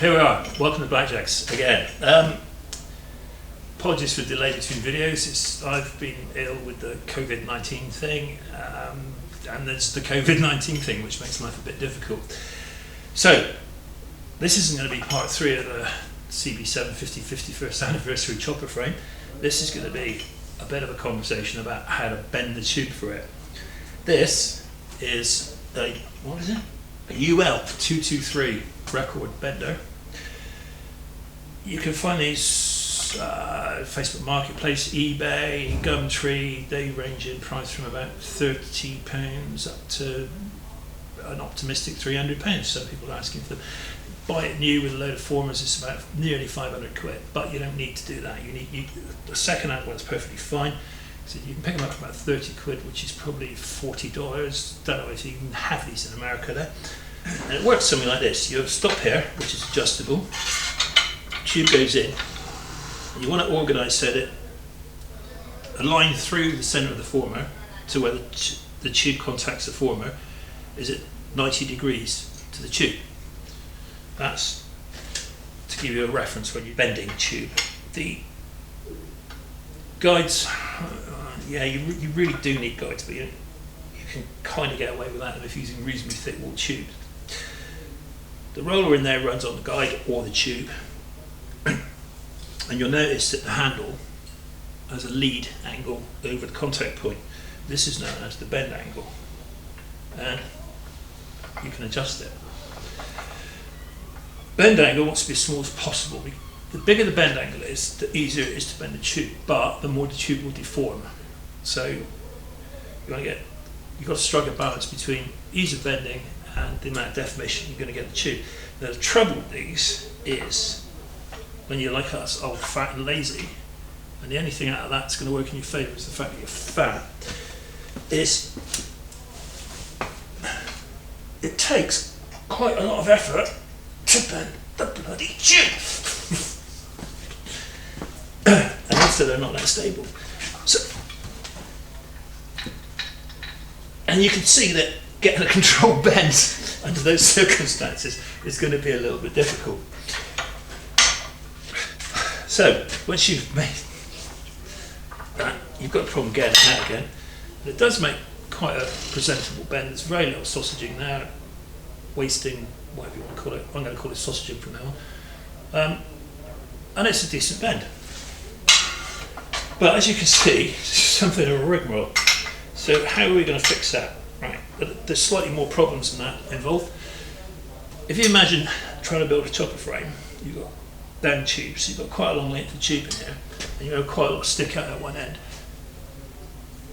here we are. Welcome to Blackjacks again. Apologies for the delay between videos. I've been ill with the COVID-19 thing, and there's the COVID-19 thing which makes life a bit difficult. So, this isn't going to be part 3 of the CB750 51st anniversary chopper frame. This is going to be a bit of a conversation about how to bend the tube for it. This is a, what is it? A UL 223 record bender. You can find these Facebook Marketplace, eBay, Gumtree. They range in price from about £30 up to an optimistic £300. Some people are asking for them. Buy it new with a load of formers, it's about nearly 500 quid, but you don't need to do that. The second hand one's perfectly fine. So you can pick them up for about 30 quid, which is probably $40. Don't know if you even have these in America there. And it works something like this. You have a stop here, which is adjustable. Tube goes in. And you want to organise so that a line through the centre of the former to where the tube contacts the former is at 90 degrees to the tube. That's to give you a reference when you're bending tube. The guides, yeah, you really do need guides, but you can kind of get away without them if you're using reasonably thick wall tubes. The roller in there runs on the guide or the tube, and you'll notice that the handle has a lead angle over the contact point. This is known as the bend angle, and you can adjust it. Bend angle wants to be as small as possible. The bigger the bend angle is, the easier it is to bend the tube, but the more the tube will deform. So you've got to strike a balance between ease of bending and the amount of deformation you're going to get the tube. Now the trouble with these is, when you're like us, old, fat and lazy, and the only thing out of that's going to work in your favour is the fact that you're fat, is it takes quite a lot of effort to bend the bloody tube. And also they're not that stable. So, and you can see that getting a controlled bend under those circumstances is going to be a little bit difficult. So once you've made that, you've got a problem getting it out again. And it does make quite a presentable bend. There's very little sausaging there, wasting, whatever you want to call it. I'm going to call it sausaging from now on. And it's a decent bend. But as you can see, it's something of a rigmarole. So how are we going to fix that? Right, there's slightly more problems than that involved. If you imagine trying to build a chopper frame, you've got down tubes, you've got quite a long length of tube in here, and you've got quite a lot of stick out at one end.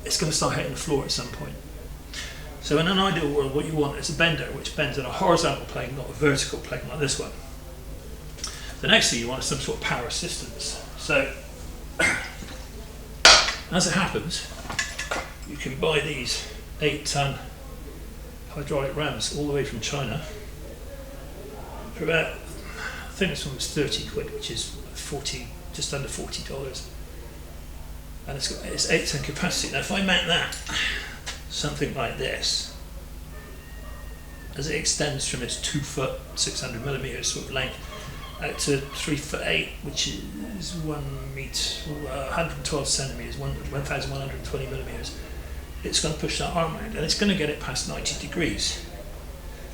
It's going to start hitting the floor at some point. So in an ideal world, what you want is a bender which bends in a horizontal plane, not a vertical plane like this one. The next thing you want is some sort of power assistance. So as it happens, you can buy these 8-ton hydraulic rams all the way from China for about, I think this one was 30 quid, which is just under $40. And it's 8-ton capacity. Now if I mount that, something like this, as it extends from its 2 foot 600 millimeters sort of length out to 3 foot 8, which is 112 centimeters, 1,120 millimeters, it's going to push that arm around and it's going to get it past 90 degrees.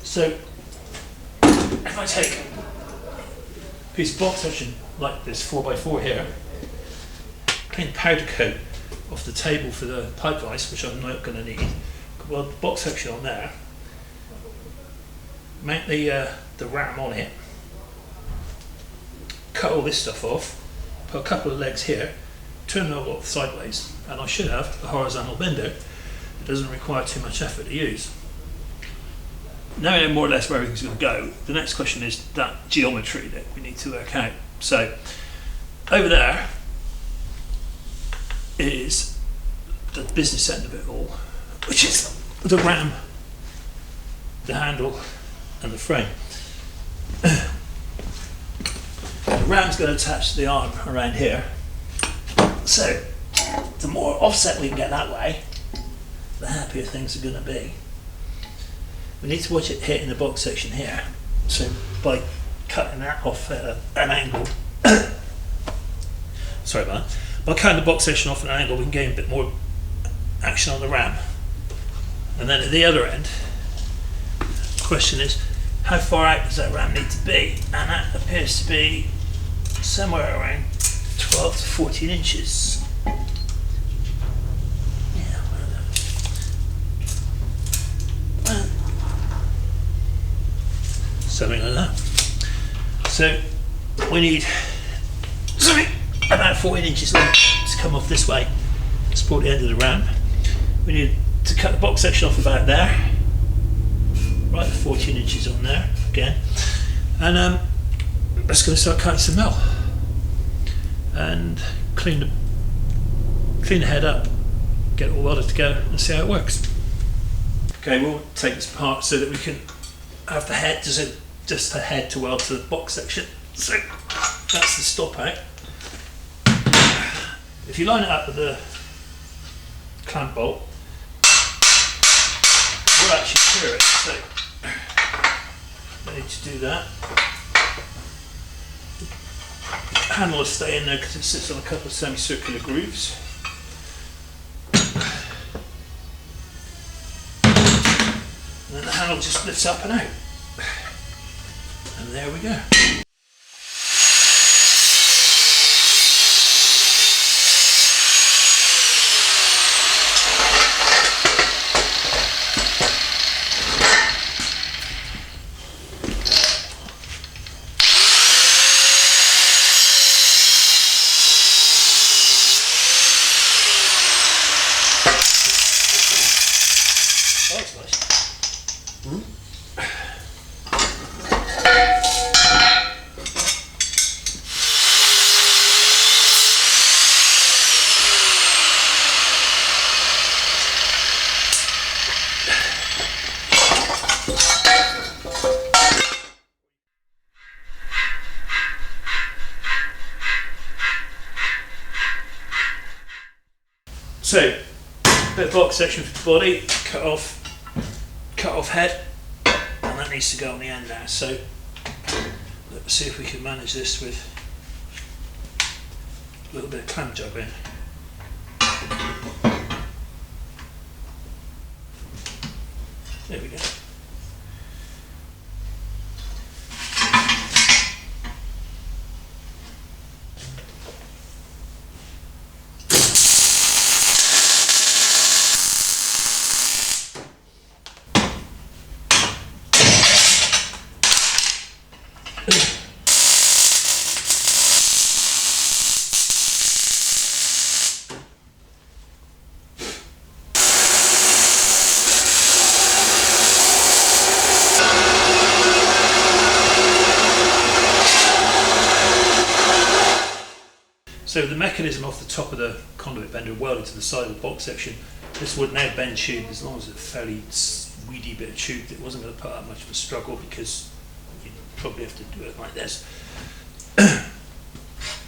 So if I take a piece of box section like this 4x4 here, clean powder coat off the table for the pipe vise, which I'm not going to need, well, the box section on there, mount the ram on it, cut all this stuff off, put a couple of legs here, turn it all off sideways, and I should have a horizontal bender that doesn't require too much effort to use. Now we know more or less where everything's going to go. The next question is that geometry that we need to work out. So over there is the business end of it all, which is the ram, the handle and the frame. The ram's going to attach the arm around here, so the more offset we can get that way, the happier things are going to be. We need to watch it hit in the box section here, so by cutting that off at an angle. Sorry about that. By cutting the box section off at an angle, we can gain a bit more action on the ram. And then at the other end, the question is, how far out does that ram need to be? And that appears to be somewhere around 12 to 14 inches. Something like that. So we need something about 14 inches long to come off this way, support the end of the ram. We need to cut the box section off about there, right, 14 inches on there again, and let's go start cutting some metal and clean the head up, get it all welded together and see how it works. Okay, we'll take this apart so that we can have the head, just the head to weld to the box section. So that's the stop out. If you line it up with the clamp bolt, we'll actually clear it. So I need to do that. The handle will stay in there because it sits on a couple of semicircular grooves. And then the handle just lifts up and out. And there we go. Oh, that's nice. So, bit of box section for the body, cut off head, and that needs to go on the end now. So, let's see if we can manage this with a little bit of clamp job in. There we go. So the mechanism off the top of the conduit bender welded to the side of the box section, this would now bend tube as long as it's a fairly weedy bit of tube. It wasn't going to put up much of a struggle because you'd probably have to do it like this.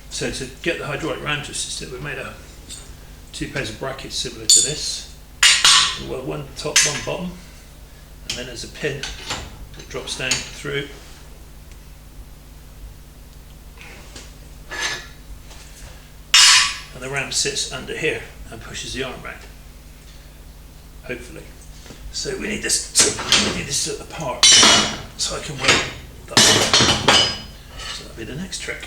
So to get the hydraulic ram to assist it, we made two pairs of brackets similar to this. Well, one top, one bottom, and then there's a pin that drops down through. And the ram sits under here and pushes the arm round, hopefully. So we need this apart so I can weld that. So that'll be the next trick.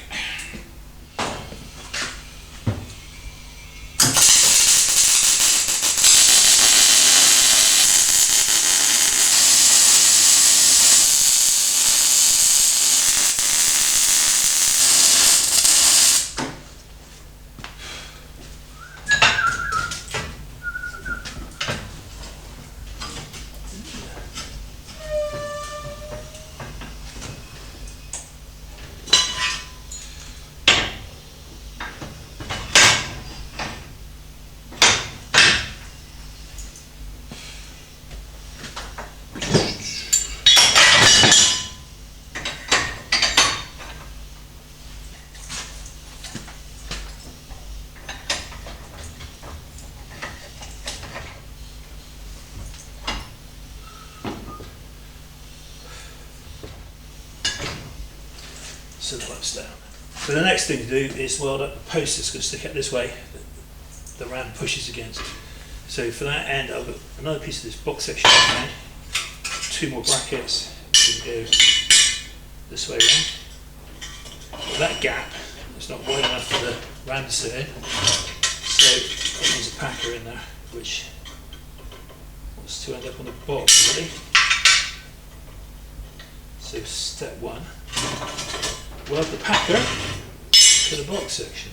so the bolt's down. So the next thing to do is weld up the post that's going to stick out this way, the ram pushes against. So for that end, I've got another piece of this box section here, 2 more brackets to go this way around. But that gap is not wide enough for the ram to sit in, so it needs a packer in there, which wants to end up on the bottom really. So step 1, weld the packer to the box section.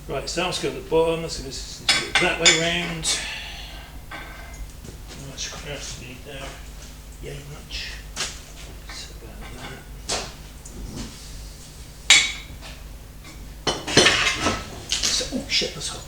Right, so I'm just going to the bottom, let's go that way round. How much craft do you need there? Yeah, much. So about that. So, oh shit, that's hot.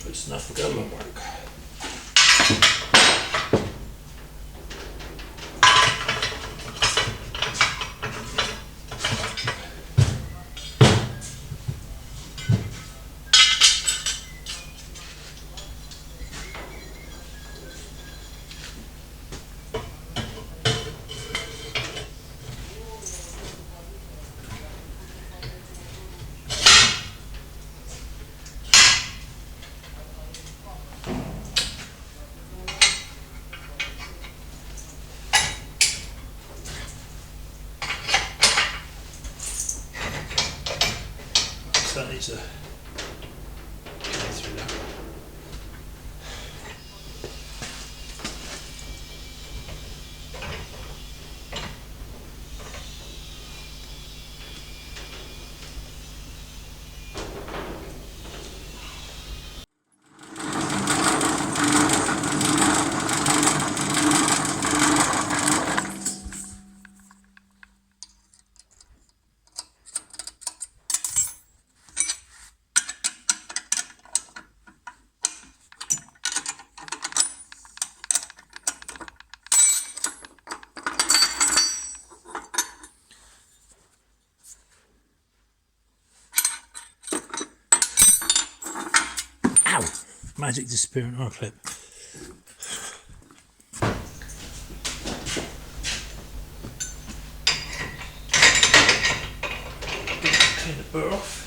Close enough for government work. That needs to go through that. Ow! Magic disappearing R clip. Clean the burr off.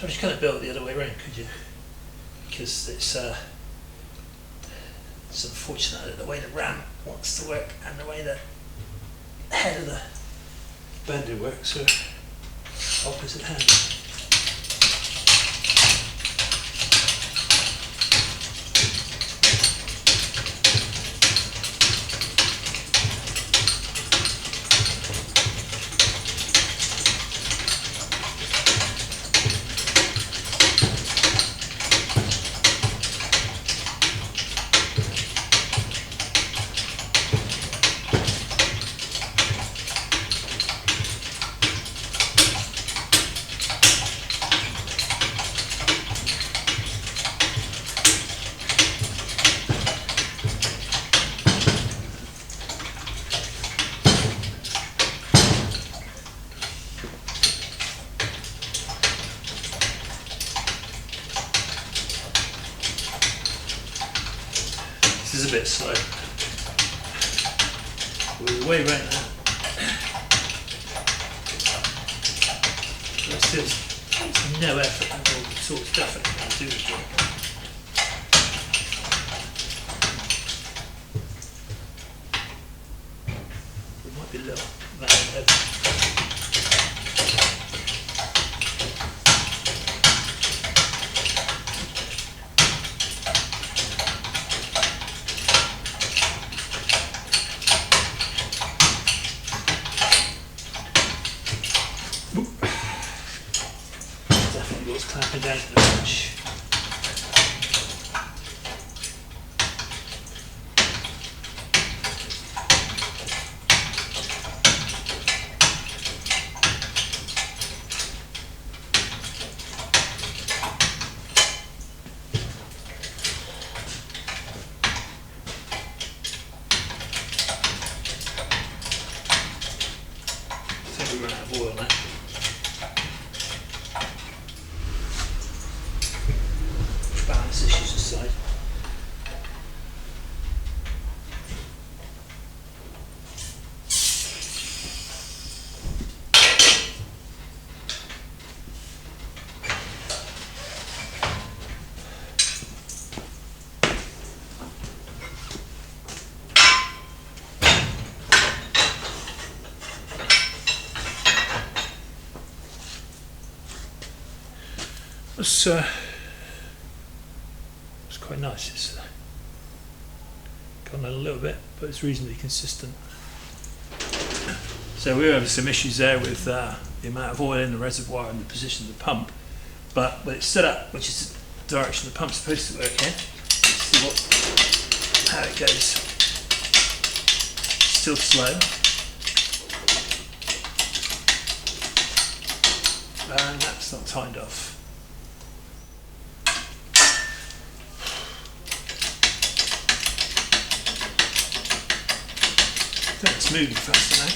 So you kind of built it the other way around, could you? Because it's unfortunate that the way the ram wants to work and the way the head of the bender works are opposite hands. This is a bit slow. We're way right now. It's just no effort and all sorts of definitely going to do this work. It might be a little that heavy. Definitely was clamping down to the bench. I think we run out of oil now. Balance issues aside. It's quite nice. It's gone a little bit, but it's reasonably consistent. So we were having some issues there with the amount of oil in the reservoir and the position of the pump, but when it's set up, which is the direction the pump's supposed to work in, let's see how it goes. Still slow. And that's not timed off. It's moving faster now.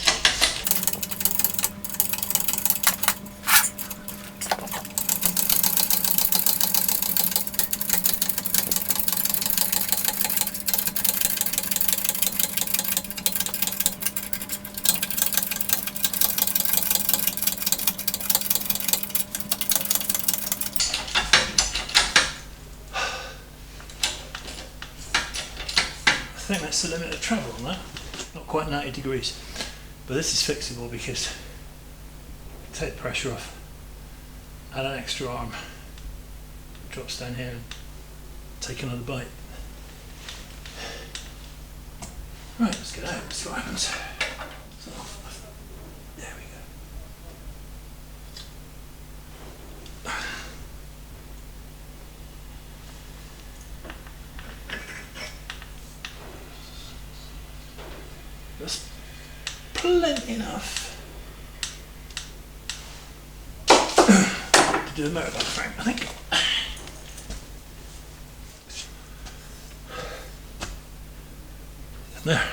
I think that's the limit of travel on that. Not quite 90 degrees. But this is fixable because take the pressure off, add an extra arm, drops down here and take another bite. Right, let's get out, see what happens. So, there we go. That's plenty enough to do a motorbike frame, I think. There.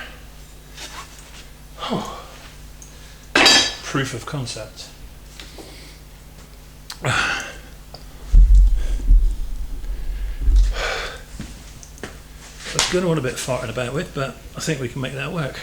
Oh. Proof of concept. That's a good one, a bit farting about with, but I think we can make that work.